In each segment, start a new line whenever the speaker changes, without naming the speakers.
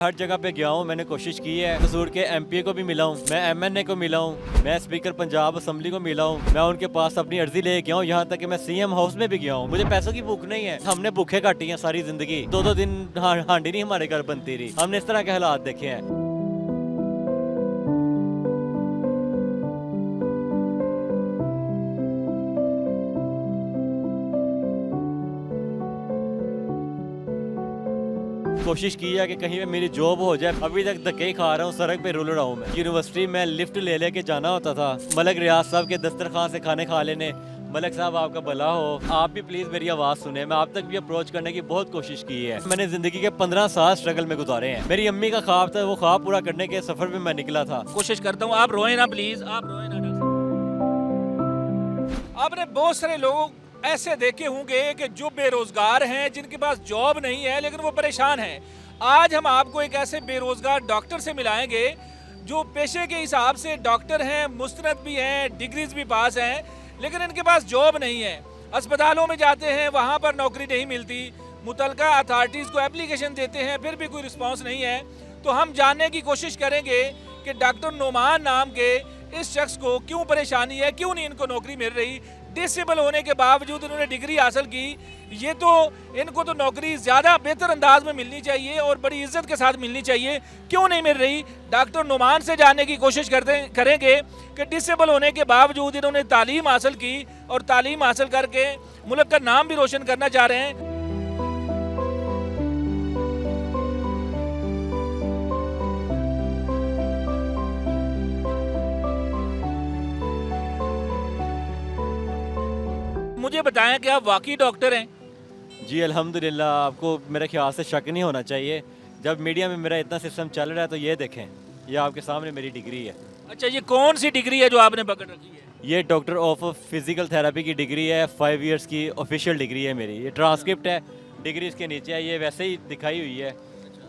हर जगह पे गया हूँ, मैंने कोशिश की है। कसूर के एमपी को भी मिला हूँ, मैं एमएनए को मिला हूँ, मैं स्पीकर पंजाब असेंबली को मिला हूँ, मैं उनके पास अपनी अर्जी ले गया हूँ, यहाँ तक कि मैं सीएम हाउस में भी गया हूँ। मुझे पैसों की भूख नहीं है। हमने भूखे काटी हैं सारी जिंदगी, दो दो दिन हांडी नहीं हमारे घर बनती रही। हमने इस तरह के हालात देखे हैं। कोशिश की है कि कहीं पे मेरी जॉब हो जाए। अभी तक धक्के ही खा रहा हूँ, सड़क पे रुल रहा हूँ मैं। यूनिवर्सिटी में लिफ्ट ले लेके जाना होता था, मलक रियाज साहब के दस्तरखान से खाने खा लेने। मलक साहब आपका भला हो, आप भी प्लीज मेरी आवाज सुने। मैं आप तक भी अप्रोच करने की बहुत कोशिश की है। मैंने जिंदगी के 15 साल स्ट्रगल में गुजारे हैं। मेरी अम्मी का ख्वाब था, वो ख्वाब पूरा करने के सफर में मैं निकला था।
कोशिश करता हूँ, आप रोए ना प्लीज, आप रोए ना डॉक्टर साहब। आपने बहुत सारे लोग ऐसे देखे होंगे कि जो बेरोजगार हैं, जिनके पास जॉब नहीं है लेकिन वो परेशान हैं। आज हम आपको एक ऐसे बेरोजगार डॉक्टर से मिलाएंगे जो पेशे के हिसाब से डॉक्टर हैं, मुस्तनद भी हैं, डिग्रीज भी पास हैं, लेकिन इनके पास जॉब नहीं है। अस्पतालों में जाते हैं, वहाँ पर नौकरी नहीं मिलती। मुतलका अथॉरिटीज़ को एप्लीकेशन देते हैं, फिर भी कोई रिस्पांस नहीं है। तो हम जानने की कोशिश करेंगे कि डॉक्टर नुमान नाम के इस शख्स को क्यों परेशानी है, क्यों नहीं इनको नौकरी मिल रही। डिसेबल होने के बावजूद इन्होंने डिग्री हासिल की, ये तो इनको तो नौकरी ज़्यादा बेहतर अंदाज में मिलनी चाहिए और बड़ी इज्जत के साथ मिलनी चाहिए, क्यों नहीं मिल रही। डॉक्टर नुमान से जानने की कोशिश करेंगे कि डिसेबल होने के बावजूद इन्होंने तालीम हासिल की और तालीम हासिल करके मुल्क का नाम भी रोशन करना चाह रहे हैं। मुझे बताएं कि आप वाकई डॉक्टर हैं?
जी अल्हम्दुलिल्लाह, आपको मेरे ख्याल से शक नहीं होना चाहिए। जब मीडिया में मेरा इतना सिस्टम चल रहा है तो ये देखें, ये आपके सामने मेरी डिग्री है।
अच्छा, ये कौन सी डिग्री है जो आपने पकड़ रखी है?
ये डॉक्टर ऑफ फिजिकल थेरेपी की डिग्री है, 5 इयर्स की ऑफिशियल डिग्री है मेरी। ये ट्रांसक्रिप्ट है, डिग्री इसके नीचे है, ये वैसे ही दिखाई हुई है।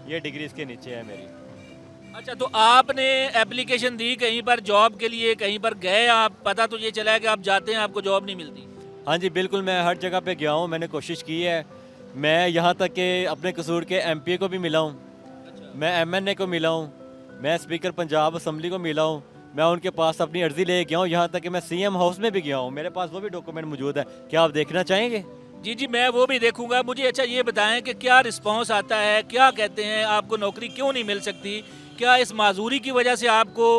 ये डिग्री इसके नीचे है मेरी।
अच्छा, तो आपने एप्लीकेशन दी कहीं पर जॉब के लिए, कहीं पर गए आप, पता तो ये चला है कि आप जाते हैं आपको जॉब नहीं मिलती?
हाँ जी बिल्कुल, मैं हर जगह पे गया हूँ, मैंने कोशिश की है। मैं यहाँ तक कि अपने कसूर के एमपी को भी मिला हूँ, मैं एमएनए को मिला हूँ, मैं स्पीकर पंजाब असेंबली को मिला हूँ, मैं उनके पास अपनी अर्जी ले गया हूँ, यहाँ तक कि मैं सीएम हाउस में भी गया हूँ। मेरे पास वो भी डॉक्यूमेंट मौजूद है। क्या आप देखना चाहेंगे?
जी जी, मैं वो भी देखूंगा। मुझे अच्छा ये बताएं कि क्या रिस्पांस आता है, क्या कहते हैं, आपको नौकरी क्यों नहीं मिल सकती? क्या इस माजूरी की वजह से आपको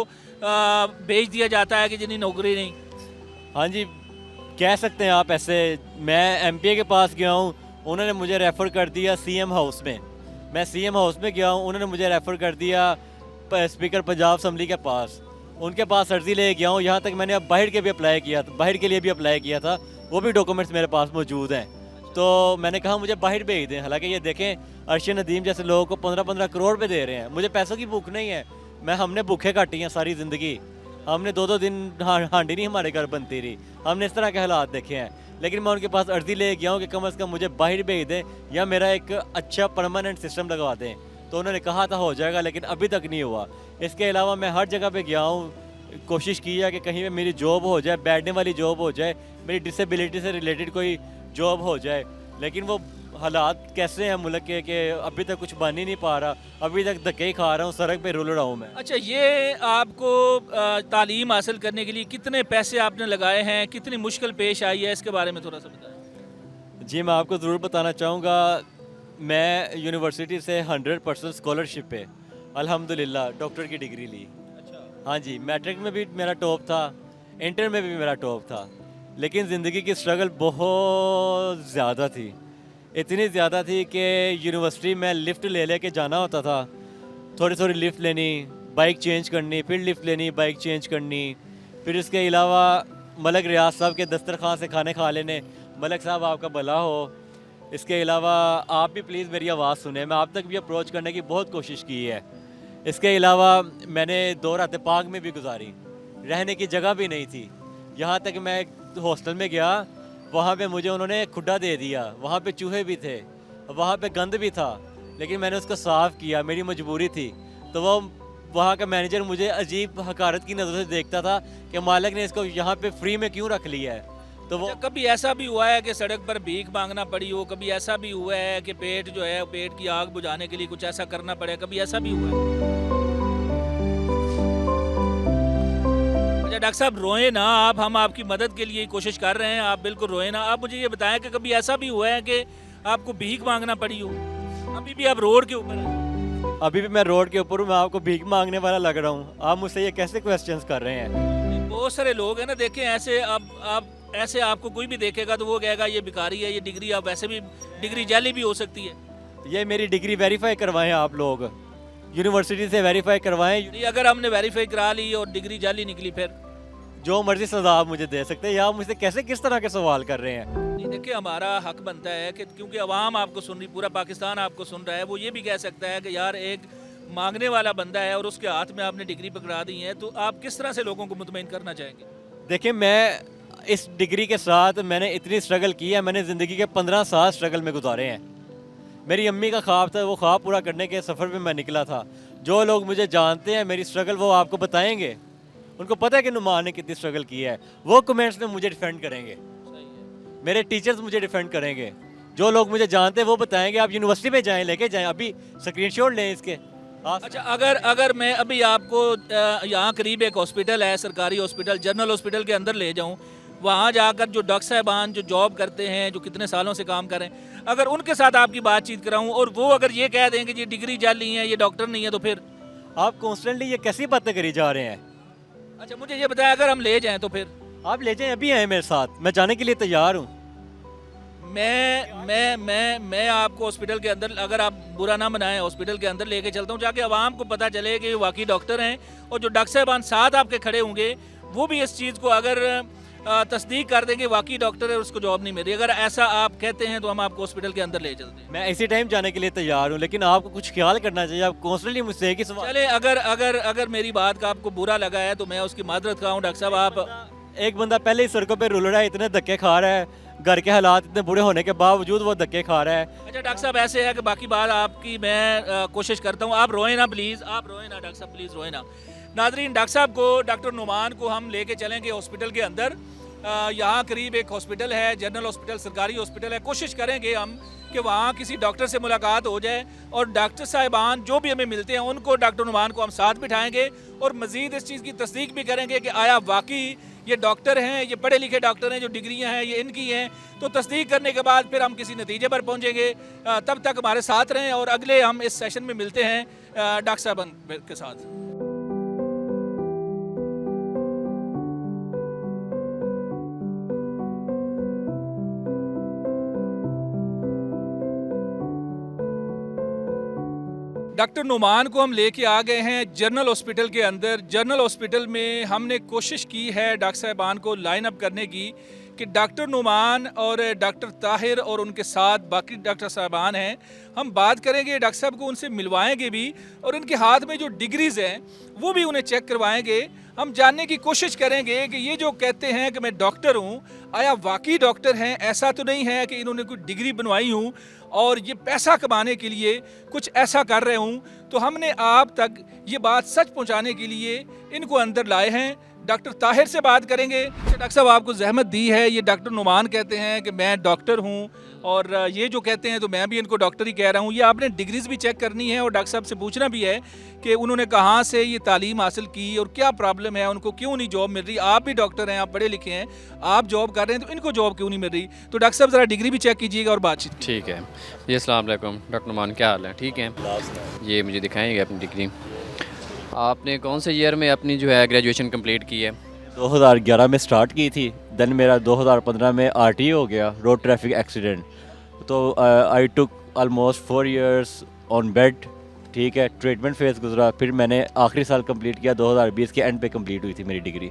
भेज दिया जाता है कि जिन्हें नौकरी नहीं?
हाँ जी, कह सकते हैं आप ऐसे। मैं एमपी के पास गया हूँ, उन्होंने मुझे रेफ़र कर दिया सीएम हाउस में। मैं सीएम हाउस में गया हूँ, उन्होंने मुझे रेफ़र कर दिया स्पीकर पंजाब असेंबली के पास। उनके पास अर्जी ले गया हूँ, यहाँ तक मैंने अब बाहर के भी अप्लाई किया था, बाहर के लिए भी अप्लाई किया था, वो भी डॉक्यूमेंट्स मेरे पास मौजूद हैं। तो मैंने कहा मुझे बाहर भेज दें। हालांकि ये देखें, अरशद नदीम जैसे लोगों को 15-15 करोड़ पे दे रहे हैं। मुझे पैसों की भूख नहीं है। हमने भूखे काटी हैं सारी ज़िंदगी, हमने दो दो दिन हांडी नहीं हमारे घर बनती रही। हमने इस तरह के हालात देखे हैं। लेकिन मैं उनके पास अर्जी ले गया हूँ कि कम से कम मुझे बाहर भेज दें या मेरा एक अच्छा परमानेंट सिस्टम लगवा दें। तो उन्होंने कहा था हो जाएगा, लेकिन अभी तक नहीं हुआ। इसके अलावा मैं हर जगह पे गया हूँ, कोशिश की है कि कहीं पे मेरी जॉब हो जाए, बैठने वाली जॉब हो जाए, मेरी डिसेबिलिटी से रिलेटेड कोई जॉब हो जाए। लेकिन वो हालात कैसे हैं मुल्क के कि अभी तक कुछ बन ही नहीं पा रहा। अभी तक धक्के ही खा रहा हूँ, सड़क पे रुल रहा हूँ मैं।
अच्छा, ये आपको तालीम हासिल करने के लिए कितने पैसे आपने लगाए हैं, कितनी मुश्किल पेश आई है, इसके बारे में थोड़ा सा बताएं।
जी मैं आपको ज़रूर बताना चाहूँगा, मैं यूनिवर्सिटी से 100% स्कॉलरशिप पे अल्हम्दुलिल्लाह डॉक्टर की डिग्री ली।
अच्छा,
हाँ जी, मैट्रिक में भी मेरा टॉप था, इंटर में भी मेरा टॉप था। लेकिन ज़िंदगी की स्ट्रगल बहुत ज़्यादा थी, इतनी ज़्यादा थी कि यूनिवर्सिटी में लिफ्ट ले लेके जाना होता था। थोड़ी थोड़ी लिफ्ट लेनी, बाइक चेंज करनी, फिर लिफ्ट लेनी, बाइक चेंज करनी। फिर इसके अलावा मलक रियाज साहब के दस्तरखान से खाने खा लेने। मलक साहब आपका भला हो। इसके अलावा आप भी प्लीज़ मेरी आवाज़ सुने। मैं आप तक भी अप्रोच करने की बहुत कोशिश की है। इसके अलावा मैंने 2 रातें पाक में भी गुजारी, रहने की जगह भी नहीं थी। यहाँ तक मैं एक हॉस्टल में गया, वहाँ पे मुझे उन्होंने खुड्डा दे दिया। वहाँ पे चूहे भी थे, वहाँ पे गंद भी था, लेकिन मैंने उसको साफ़ किया, मेरी मजबूरी थी। तो वो वहाँ का मैनेजर मुझे अजीब हकारत की नज़र से देखता था कि मालिक ने इसको यहाँ पे फ्री में क्यों रख लिया है। तो वो
अच्छा, कभी ऐसा भी हुआ है कि सड़क पर भीख मांगना पड़ी हो, कभी ऐसा भी हुआ है कि पेट जो है पेट की आग बुझाने के लिए कुछ ऐसा करना पड़े, कभी ऐसा भी हुआ है? अच्छा डॉक्टर साहब रोए ना आप, हम आपकी मदद के लिए ही कोशिश कर रहे हैं, आप बिल्कुल रोए ना। आप मुझे ये बताएं कि कभी ऐसा भी हुआ है कि आपको भीख मांगना पड़ी हो? अभी भी आप रोड के ऊपर हैं।
अभी भी मैं रोड के ऊपर हूँ, मैं आपको भीख मांगने वाला लग रहा हूँ। आप मुझसे ये कैसे क्वेश्चंस कर रहे हैं?
बहुत सारे लोग हैं ना, देखें ऐसे, अब आप ऐसे आपको कोई भी देखेगा तो वो कहेगा ये भिखारी है, ये डिग्री, आप वैसे भी डिग्री जाली भी हो सकती है।
ये मेरी डिग्री वेरीफाई करवाएं आप लोग, यूनिवर्सिटी से वेरीफाई करवाएं।
नहीं, अगर हमने वेरीफाई करा ली और डिग्री जाली निकली फिर?
जो मर्जी सजा आप मुझे दे सकते हैं, या आप मुझसे कैसे किस तरह के सवाल कर रहे हैं?
नहीं देखिए, हमारा हक बनता है कि क्योंकि अवाम आपको सुन रही, पूरा पाकिस्तान आपको सुन रहा है, वो ये भी कह सकता है कि यार एक मांगने वाला बंदा है और उसके हाथ में आपने डिग्री पकड़ा दी है, तो आप किस तरह से लोगों को मुतमईन करना चाहेंगे?
देखिए, मैं इस डिग्री के साथ मैंने इतनी स्ट्रगल की है, मैंने ज़िंदगी के 15 साल स्ट्रगल में गुजारे हैं। मेरी अम्मी का ख्वाब था, वो ख्वाब पूरा करने के सफ़र में मैं निकला था। जो लोग मुझे जानते हैं, मेरी स्ट्रगल, वो आपको बताएंगे। उनको पता है कि नुमान ने कितनी स्ट्रगल की है, वो कमेंट्स में मुझे डिफेंड करेंगे, मेरे टीचर्स मुझे डिफेंड करेंगे। जो लोग मुझे जानते हैं वो बताएंगे। आप यूनिवर्सिटी में जाएं, लेके जाएं, अभी स्क्रीनशॉट लें इसके।
अच्छा, अगर मैं अभी आपको यहाँ करीब एक हॉस्पिटल है, सरकारी हॉस्पिटल, जनरल हॉस्पिटल के अंदर ले जाऊँ, वहाँ जाकर जो डॉक्टर साहबान जो जॉब करते हैं, जो कितने सालों से काम कर रहे हैं, अगर उनके साथ आपकी बातचीत कराऊँ और वो अगर ये कह दें कि ये डिग्री जाली है, ये डॉक्टर नहीं है, तो फिर?
आप कॉन्स्टेंटली ये कैसी बातें करी जा रहे हैं?
अच्छा मुझे ये बताया, अगर हम ले जाएं तो फिर?
आप ले जाएं, अभी आए मेरे साथ, मैं जाने के लिए तैयार हूँ।
मैं आपको हॉस्पिटल के अंदर, अगर आप बुरा ना बनाएं, हॉस्पिटल के अंदर लेके चलता हूँ, जाके आवाम को पता चले कि वाकई डॉक्टर हैं, और जो डॉक्टर साहबान साथ आपके खड़े होंगे वो भी इस चीज़ को अगर तस्दीक कर देंगे वाकई डॉक्टर है, उसको जॉब नहीं मिल रही, अगर ऐसा आप कहते हैं तो हम आपको हॉस्पिटल के अंदर ले चलते हैं।
मैं इसी टाइम जाने के लिए तैयार हूँ, लेकिन आपको कुछ ख्याल करना चाहिए। आप कॉन्स्टेंटली मुझसे एक ही सवाल।
चले, अगर मेरी बात का आपको बुरा लगा है तो मैं उसकी माजरत खाऊँ। डॉक्टर साहब, आप
एक बंदा पहले ही सड़कों पे रुल रहा है, इतने धक्के खा रहा है, घर के हालात इतने बुरे होने के बावजूद वो धक्के खा रहा है।
अच्छा डॉक्टर साहब, ऐसे है कि बाकी बात आपकी मैं कोशिश करता हूँ, आप रोए ना प्लीज़, आप रोए ना डॉक्टर साहब, प्लीज़ रोए ना। नाजरीन, डॉक्टर साहब को, डॉक्टर नुमान को हम लेके चलेंगे हॉस्पिटल के अंदर। यहाँ करीब एक हॉस्पिटल है, जनरल हॉस्पिटल, सरकारी हॉस्पिटल है। कोशिश करेंगे हम कि वहाँ किसी डॉक्टर से मुलाकात हो जाए, और डॉक्टर साहिबान जो भी हमें मिलते हैं उनको, डॉक्टर नुमान को हम साथ बिठाएंगे और मज़ीद इस चीज़ की तस्दीक भी करेंगे कि आया वाकई ये डॉक्टर हैं, ये पढ़े लिखे डॉक्टर हैं, जो डिग्रियां हैं ये इनकी हैं। तो तस्दीक करने के बाद फिर हम किसी नतीजे पर पहुंचेंगे। तब तक हमारे साथ रहें, और अगले हम इस सेशन में मिलते हैं डॉक्टर साहब के साथ। डॉक्टर नुमान को हम लेके आ गए हैं जनरल हॉस्पिटल के अंदर। जनरल हॉस्पिटल में हमने कोशिश की है डॉक्टर साहिबान को लाइन अप करने की कि डॉक्टर नुमान और डॉक्टर ताहिर और उनके साथ बाकी डॉक्टर साहिबान हैं, हम बात करेंगे, डॉक्टर साहब को उनसे मिलवाएंगे भी, और इनके हाथ में जो डिग्रीज़ हैं वो भी उन्हें चेक करवाएंगे। हम जानने की कोशिश करेंगे कि ये जो कहते हैं कि मैं डॉक्टर हूँ, आया वाकई डॉक्टर हैं? ऐसा तो नहीं है कि इन्होंने कोई डिग्री बनवाई हूँ और ये पैसा कमाने के लिए कुछ ऐसा कर रहे हूँ। तो हमने आप तक ये बात सच पहुँचाने के लिए इनको अंदर लाए हैं। डॉक्टर ताहिर से बात करेंगे। डॉक्टर साहब, आपको जहमत दी है, ये डॉक्टर नुमान कहते हैं कि मैं डॉक्टर हूँ, और ये जो कहते हैं तो मैं भी इनको डॉक्टर ही कह रहा हूँ। ये आपने डिग्रीज भी चेक करनी है, और डॉक्टर साहब से पूछना भी है कि उन्होंने कहाँ से ये तालीम हासिल की और क्या प्रॉब्लम है, उनको क्यों नहीं जॉब मिल रही। आप भी डॉक्टर हैं, आप पढ़े लिखे हैं, आप जॉब कर रहे हैं, तो इनको जॉब क्यों नहीं मिल रही। तो डॉक्टर साहब ज़रा डिग्री भी चेक कीजिएगा और बातचीत।
ठीक है जी, अस्सलाम वालेकुम डॉक्टर नुमान, क्या हाल है? ठीक है, ये मुझे दिखाएंगे अपनी डिग्री। आपने कौन से ईयर में अपनी जो है ग्रेजुएशन कंप्लीट की है?
2011 में स्टार्ट की थी, देन मेरा 2015 में RTO हो गया, रोड ट्रैफिक एक्सीडेंट। तो I took almost 4 years on bed, ठीक है, ट्रीटमेंट फेज गुजरा। फिर मैंने आखिरी साल कंप्लीट किया, 2020 के एंड पे कंप्लीट हुई थी मेरी डिग्री।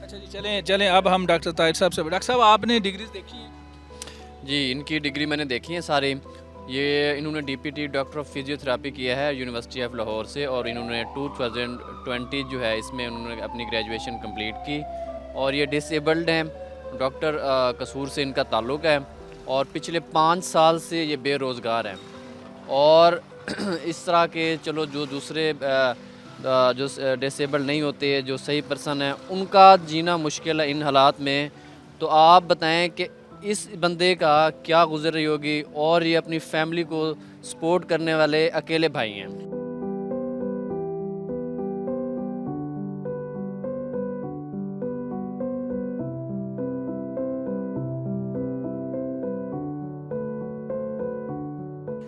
अच्छा जी, चलें अब हम डॉक्टर ताहिर साहब से। डॉक्टर साहब, आपने डिग्रीज देखी है?
जी, इनकी डिग्री मैंने देखी है सारी। ये इन्होंने DPT डॉक्टर ऑफ फिजियोथेरापी किया है यूनिवर्सिटी ऑफ लाहौर से, और इन्होंने 2020 जो है इसमें उन्होंने अपनी ग्रेजुएशन कंप्लीट की, और ये डिसेबल्ड हैं। डॉक्टर कसूर से इनका ताल्लुक़ है, और पिछले 5 साल से ये बेरोज़गार हैं। और इस तरह के चलो जो दूसरे जो डिसेबल नहीं होते, जो सही पर्सन है, उनका जीना मुश्किल है इन हालात में। तो आप बताएं कि इस बंदे का क्या गुजर रही होगी, और ये अपनी फैमिली को सपोर्ट करने वाले अकेले भाई हैं।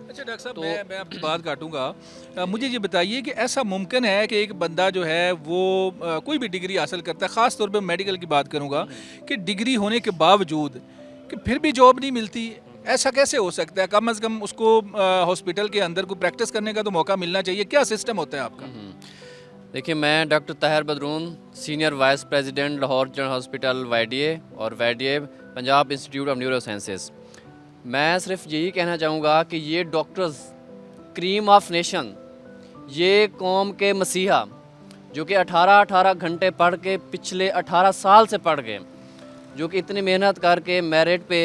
अच्छा डॉक्टर साहब,
तो
मैं आपकी बात काटूंगा। मुझे ये बताइए कि ऐसा मुमकिन है कि एक बंदा जो है वो कोई भी डिग्री हासिल करता है, ख़ास तौर पे मेडिकल की बात करूंगा, कि डिग्री होने के बावजूद कि फिर भी जॉब नहीं मिलती? ऐसा कैसे हो सकता है? कम से कम उसको हॉस्पिटल के अंदर को प्रैक्टिस करने का तो मौका मिलना चाहिए। क्या सिस्टम होता है आपका?
देखिए, मैं doctor Tahir Badroon, senior vice president Lahore general hospital YDA और YDA Punjab institute of neuro sciences. मैं सिर्फ यही कहना चाहूँगा कि ये डॉक्टर्स क्रीम ऑफ नेशन, ये कौम के मसीहा, जो कि 18-18 घंटे पढ़ के पिछले 18 साल से पढ़ गए, जो कि इतनी मेहनत करके मेरिट पे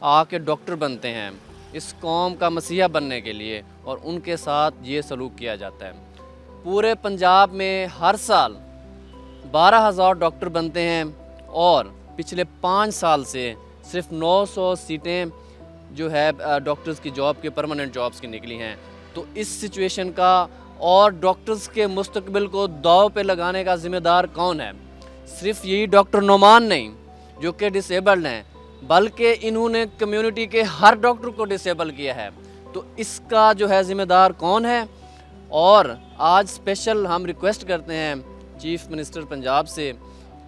आके डॉक्टर बनते हैं इस कौम का मसीहा बनने के लिए, और उनके साथ ये सलूक किया जाता है। पूरे पंजाब में हर साल 12,000 डॉक्टर बनते हैं, और पिछले 5 साल से सिर्फ 900 सीटें जो है डॉक्टर्स की जॉब के परमानेंट जॉब्स की निकली हैं। तो इस सिचुएशन का और डॉक्टर्स के मुस्तकबिल को दाव पे लगाने का ज़िम्मेदार कौन है? सिर्फ यही डॉक्टर नोमान नहीं जो कि डिसेबल्ड हैं, बल्कि इन्होंने कम्युनिटी के हर डॉक्टर को डिसेबल किया है। तो इसका जो है ज़िम्मेदार कौन है? और आज स्पेशल हम रिक्वेस्ट करते हैं चीफ मिनिस्टर पंजाब से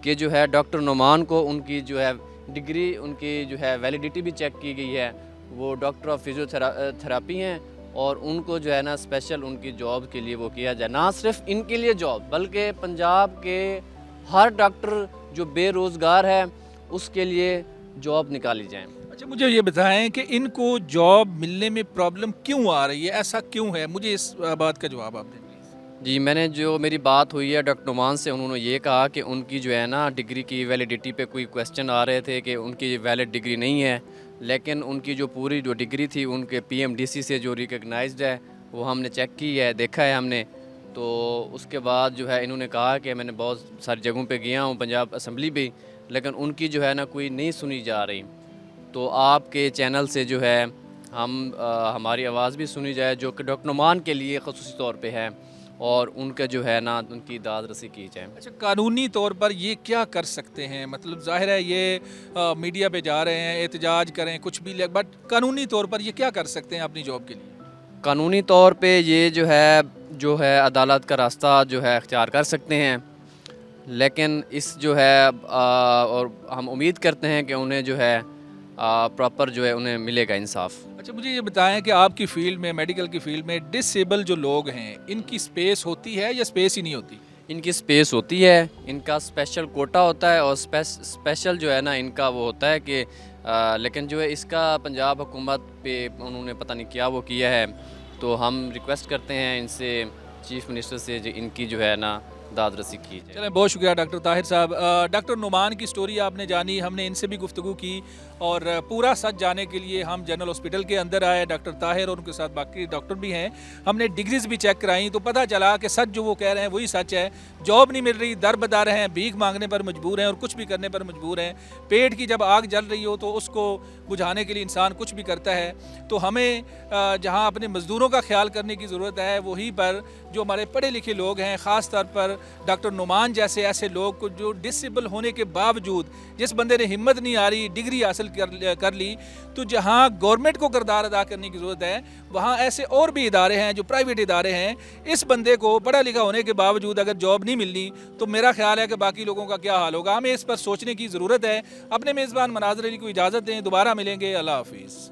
कि जो है डॉक्टर नोमान को उनकी जो है डिग्री, उनकी जो है वैलिडिटी भी चेक की गई है, वो डॉक्टर ऑफ फिजियोथेरापी हैं, और उनको जो है ना स्पेशल उनकी जॉब के लिए वो किया जाए। ना सिर्फ इनके लिए जॉब, बल्कि पंजाब के हर डॉक्टर जो बेरोज़गार है उसके लिए जॉब निकाली जाए।
अच्छा, मुझे ये बताएं कि इनको जॉब मिलने में प्रॉब्लम क्यों आ रही है? ऐसा क्यों है? मुझे इस बात का जवाब आप दें प्लीज़।
जी, मैंने जो मेरी बात हुई है डॉक्टर नुमान से, उन्होंने ये कहा कि उनकी जो है ना डिग्री की वैलिडिटी पे कोई क्वेश्चन आ रहे थे कि उनकी वैलिड डिग्री नहीं है, लेकिन उनकी जो पूरी जो डिग्री थी उनके PMDC से जो रिकग्नाइज्ड है वो हमने चेक की है, देखा है हमने। तो उसके बाद जो है इन्होंने कहा कि मैंने बहुत सारी जगहों पे गया हूँ, पंजाब असम्बली भी, लेकिन उनकी जो है ना कोई नहीं सुनी जा रही। तो आपके चैनल से जो है हमारी आवाज़ भी सुनी जाए, जो कि डॉक्टर नुमान के लिए ख़ुसूसी तौर पे है, और उनका जो है ना उनकी दाद रसी की जाए।
अच्छा, कानूनी तौर पर ये क्या कर सकते हैं? मतलब जाहिर है ये मीडिया पे जा रहे हैं, एहतजाज करें कुछ भी, बट कानूनी तौर पर ये क्या कर सकते हैं अपनी जॉब के लिए?
कानूनी तौर पे ये जो है अदालत का रास्ता जो है अख्तियार कर सकते हैं, लेकिन इस जो है और हम उम्मीद करते हैं कि उन्हें जो है प्रॉपर जो है उन्हें मिलेगा इंसाफ।
अच्छा, मुझे ये बताएं कि आपकी फील्ड में, मेडिकल की फील्ड में डिसेबल जो लोग हैं, इनकी स्पेस होती है या स्पेस ही नहीं होती?
इनकी स्पेस होती है, इनका स्पेशल कोटा होता है, और स्पेशल जो है ना इनका वो होता है कि लेकिन जो है इसका पंजाब हुकूमत पे उन्होंने पता नहीं क्या वो किया है। तो हम रिक्वेस्ट करते हैं इनसे, चीफ मिनिस्टर से, जो इनकी जो है ना दाद रसी की जाए।
चलें, बहुत शुक्रिया डॉक्टर ताहिर साहब। डॉक्टर नुमान की स्टोरी आपने जानी, हमने इनसे भी गुफ्तगू की, और पूरा सच जानने के लिए हम जनरल हॉस्पिटल के अंदर आए। डॉक्टर ताहिर और उनके साथ बाकी डॉक्टर भी हैं, हमने डिग्रीज भी चेक कराई, तो पता चला कि सच जो वो कह रहे हैं वही सच है। जॉब नहीं मिल रही, दर बदर हैं, भीख मांगने पर मजबूर हैं और कुछ भी करने पर मजबूर हैं। पेट की जब आग जल रही हो तो उसको बुझाने के लिए इंसान कुछ भी करता है। तो हमें जहाँ अपने मज़दूरों का ख्याल करने की ज़रूरत है, वहीं पर जो हमारे पढ़े लिखे लोग हैं, ख़ास तौर पर डॉक्टर नुमान जैसे ऐसे लोग को, जो डिसेबल होने के बावजूद, जिस बंदे ने हिम्मत नहीं आ रही, डिग्री हासिल कर ली, तो जहाँ गवर्नमेंट को किरदार अदा करने की ज़रूरत है, वहाँ ऐसे और भी इदारे हैं जो प्राइवेट इदारे हैं। इस बंदे को पढ़ा लिखा होने के बावजूद अगर जॉब नहीं मिलनी, तो मेरा ख्याल है कि बाकी लोगों का क्या हाल होगा। हमें इस पर सोचने की ज़रूरत है। अपने मेज़बान मनाज़र अली को इजाज़त दें, दोबारा मिलेंगे। अल्लाह हाफिज़।